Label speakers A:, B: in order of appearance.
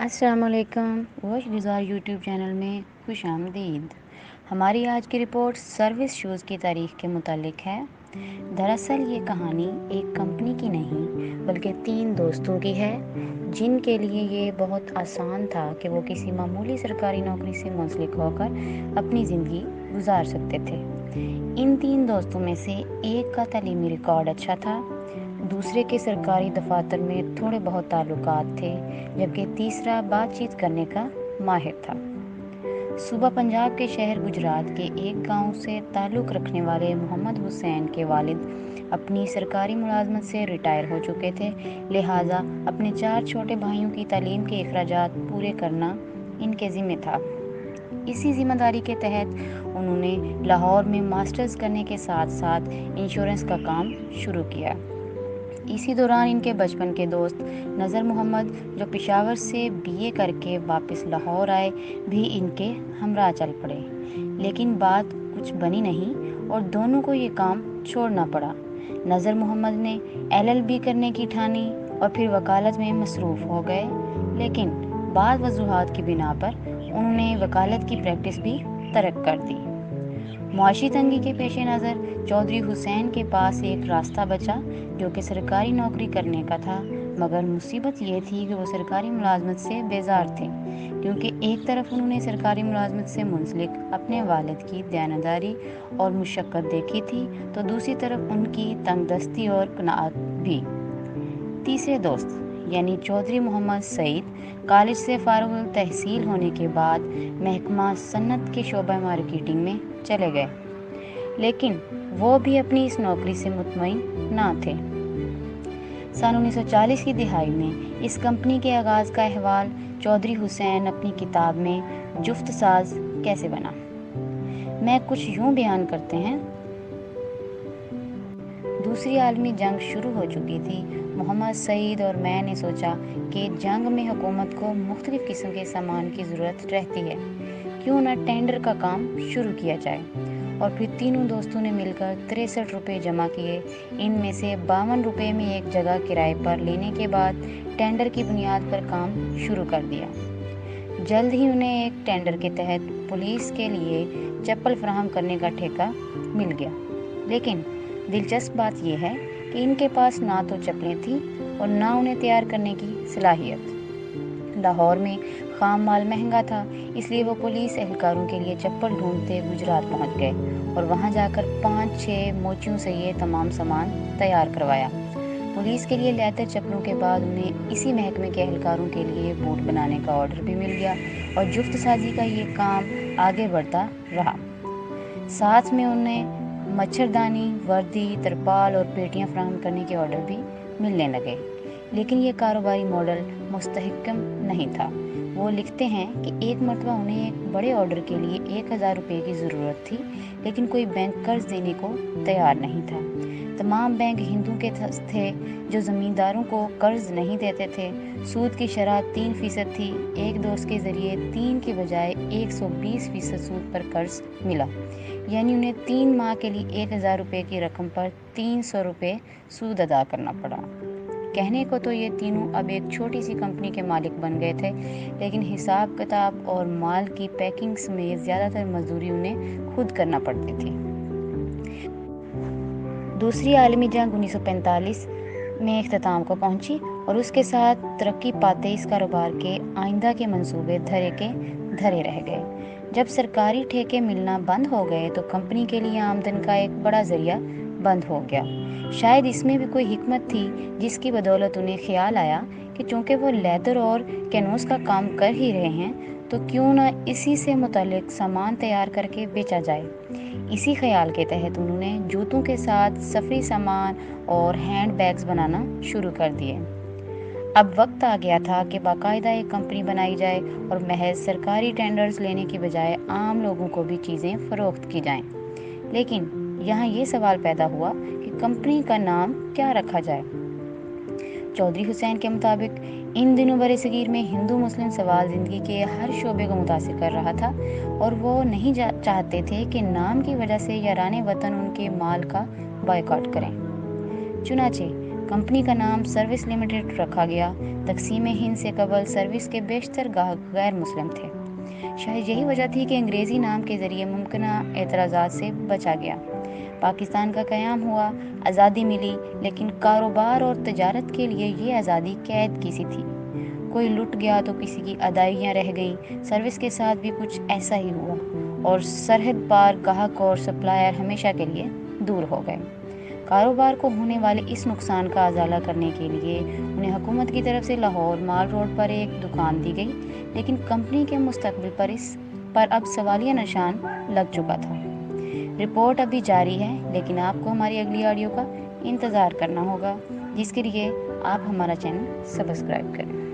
A: अस्सलाम वालेकुम। Watch डिज़ार YouTube channel में खुश आमदीद। हमारी आज की रिपोर्ट सर्विस शूज़ की तारीख़ के मुतालिक है। दरअसल ये कहानी एक कंपनी की नहीं बल्कि 3 दोस्तों की है, जिनके लिए ये बहुत आसान था कि वो किसी मामूली सरकारी नौकरी से मुंसलिक होकर अपनी ज़िंदगी गुजार सकते थे। इन 3 दोस्तों में से एक का तालीमी रिकॉर्ड अच्छा था, दूसरे के सरकारी दफातर में थोड़े बहुत ताल्लुकात थे, जबकि तीसरा बातचीत करने का माहिर था। सूबा पंजाब के शहर गुजरात के एक गांव से ताल्लुक़ रखने वाले मोहम्मद हुसैन के वालिद अपनी सरकारी मुलाजमत से रिटायर हो चुके थे, लिहाजा अपने 4 छोटे भाइयों की तालीम के अखराजात पूरे करना इनके ज़िम्मे था। इसी ज़िम्मेदारी के तहत उन्होंने लाहौर में मास्टर्स करने के साथ साथ इंश्योरेंस का काम शुरू किया। इसी दौरान इनके बचपन के दोस्त नज़र मोहम्मद, जो पेशावर से बीए करके वापस लाहौर आए, भी इनके हमराह चल पड़े। लेकिन बात कुछ बनी नहीं और दोनों को ये काम छोड़ना पड़ा। नज़र मोहम्मद ने एलएलबी करने की ठानी और फिर वकालत में मसरूफ़ हो गए, लेकिन बाद वजूहात की बिना पर उन्होंने वकालत की प्रैक्टिस भी तर्क कर दी। मुआशी तंगी के पेश नज़र चौधरी हुसैन के पास एक रास्ता बचा, जो कि सरकारी नौकरी करने का था, मगर मुसीबत ये थी कि वो सरकारी मुलाजमत से बेजार थे, क्योंकि एक तरफ उन्होंने सरकारी मुलाजमत से मुंसलिक अपने वालिद की दयानतदारी और मुशक्क़त देखी थी, तो दूसरी तरफ उनकी तंगदस्ती और क़नाअत भी। तीसरे दोस्त यानी चौधरी मोहम्मद सईद कॉलेज से फारुग तहसील होने के बाद महकमा सन्नत के शोबा मार्केटिंग में चले गए, लेकिन वो भी अपनी इस नौकरी से मुतमईन ना थे। सन 1940 की दिहाई में इस कंपनी के आगाज़ का अहवाल चौधरी हुसैन अपनी किताब में जुफ्त साज कैसे बना मैं कुछ यूँ बयान करते हैं। दूसरी आलमी जंग शुरू हो चुकी थी। मोहम्मद सईद और मैंने सोचा कि जंग में हुकूमत को मुख्तलिफ़ किस्म के सामान की ज़रूरत रहती है, क्यों ना टेंडर का काम शुरू किया जाए। और फिर तीनों दोस्तों ने मिलकर 63 रुपये जमा किए। इनमें से 52 रुपये में एक जगह किराए पर लेने के बाद टेंडर की बुनियाद पर काम शुरू कर दिया। जल्द ही उन्हें एक टेंडर के तहत पुलिस के लिए चप्पल फराहम करने का ठेका मिल गया। लेकिन दिलचस्प बात यह है कि इनके पास ना तो चप्पलें थीं और ना उन्हें तैयार करने की सलाहियत। लाहौर में खाम माल महंगा था, इसलिए वो पुलिस एहलकारों के लिए चप्पल ढूंढते गुजरात पहुंच गए और वहां जाकर 5-6 मोचियों से ये तमाम सामान तैयार करवाया। पुलिस के लिए लेदर चप्पलों के बाद उन्हें इसी महकमे के एहलकारों के लिए बूट बनाने का ऑर्डर भी मिल गया और जुफ्त साजी का ये काम आगे बढ़ता रहा। साथ में उन्हें मच्छरदानी, वर्दी, तरपाल और पेटियां फराहम करने के ऑर्डर भी मिलने लगे। लेकिन ये कारोबारी मॉडल मुस्तहकम नहीं था। वो लिखते हैं कि एक मरतबा उन्हें एक बड़े ऑर्डर के लिए 1000 रुपये की ज़रूरत थी, लेकिन कोई बैंक कर्ज देने को तैयार नहीं था। तमाम बैंक हिंदू के थे जो ज़मींदारों को कर्ज नहीं देते थे। सूद की शरह 3% थी। एक दोस्त के ज़रिए 3 के बजाय 120% सूद पर कर्ज मिला, यानी उन्हें 3 माह के लिए 1000 रुपये की रकम पर 300 रुपये सूद अदा करना पड़ा। कहने को तो ये तीनों अब एक छोटी सी कंपनी के मालिक बन गए थे, लेकिन हिसाब किताब और माल की पैकिंग समेत ज़्यादातर मजदूरी उन्हें खुद करना पड़ती थी। दूसरी आलमी जंग 1945 में इख्तिताम को पहुंची और उसके साथ तरक्की पाते इस कारोबार के आइंदा के मंसूबे धरे के धरे रह गए। जब सरकारी ठेके मिलना बंद हो गए तो कंपनी के लिए आमदन का एक बड़ा ज़रिया बंद हो गया। शायद इसमें भी कोई हिकमत थी, जिसकी बदौलत उन्हें ख्याल आया कि चूँकि वो लेदर और कैनोस का काम कर ही रहे हैं, तो क्यों ना इसी से मुतालिक सामान तैयार करके बेचा जाए। इसी ख्याल के तहत उन्होंने जूतों के साथ सफरी सामान और हैंड बैग्स बनाना शुरू कर दिए। अब वक्त आ गया था कि बाकायदा एक कंपनी बनाई जाए और महज सरकारी टेंडर्स लेने की बजाय आम लोगों को भी चीज़ें फ़रोख्त की जाएं। लेकिन यहाँ ये सवाल पैदा हुआ कि कंपनी का नाम क्या रखा जाए। चौधरी हुसैन के मुताबिक इन दिनों बरे सगीर में हिंदू मुस्लिम सवाल ज़िंदगी के हर शोबे को मुतासिर कर रहा था और वो नहीं चाहते थे कि नाम की वजह से याराने वतन उनके माल का बॉयकॉट करें। चुनाचे کمپنی کا نام سروس لمیٹڈ رکھا گیا۔ تقسیم ہند سے قبل سروس کے بیشتر گاہک غیر مسلم تھے۔ شاید یہی وجہ تھی کہ انگریزی نام کے ذریعے ممکنہ اعتراضات سے بچا گیا۔ پاکستان کا قیام ہوا، آزادی ملی، لیکن کاروبار اور تجارت کے لیے یہ آزادی قید کی سی تھی۔ کوئی لٹ گیا تو کسی کی ادائیگیاں رہ گئیں۔ سروس کے ساتھ بھی کچھ ایسا ہی ہوا اور سرحد پار گاہک اور سپلائر ہمیشہ کے لیے دور ہو گئے۔ کاروبار کو ہونے والے اس نقصان کا ازالہ کرنے کے لیے انہیں حکومت کی طرف سے لاہور مال روڈ پر ایک دکان دی گئی، لیکن کمپنی کے مستقبل پر اب سوالیہ نشان لگ چکا تھا۔ رپورٹ ابھی جاری ہے، لیکن آپ کو ہماری اگلی آڈیو کا انتظار کرنا ہوگا، جس کے لیے آپ ہمارا چینل سبسکرائب کریں۔